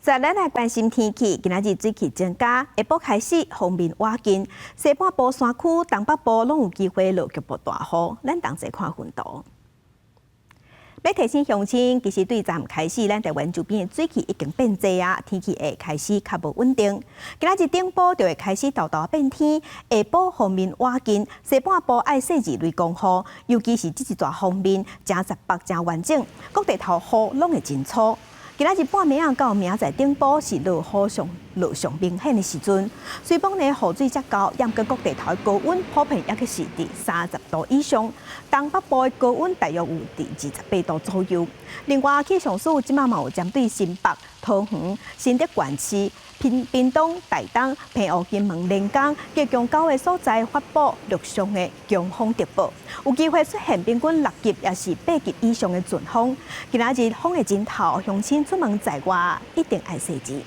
在咱来关心天气，今仔日水气增加，下晡开始锋面瓦紧，西半部山区、东北部拢有机会落局部大雨。咱同齐看分图。要提醒乡亲，其实对昨开始，咱台湾周边的水气已经变济啊，天气会开始较无稳定。今仔日顶部就会开始豆豆变天，下晡锋面瓦紧，西半部爱细致雷公雨，尤其是这一段锋面，真十北真完整，各地头雨拢会真粗。今仔日半暝到明仔顶部是落上明显的时阵，虽讲呢雨水较高，但各地头的高温普遍也是伫30度以上，东北部的高温大约有伫28度左右。另外，气象署即马嘛有针对新北、桃园、新竹县市、屏东、台东、澎湖、金门、连江各强9个所在发布陆上的强风特报，有机会出现平均6级也是8级以上的阵风。今仔日风会真透，乡亲出门在外一定爱小心。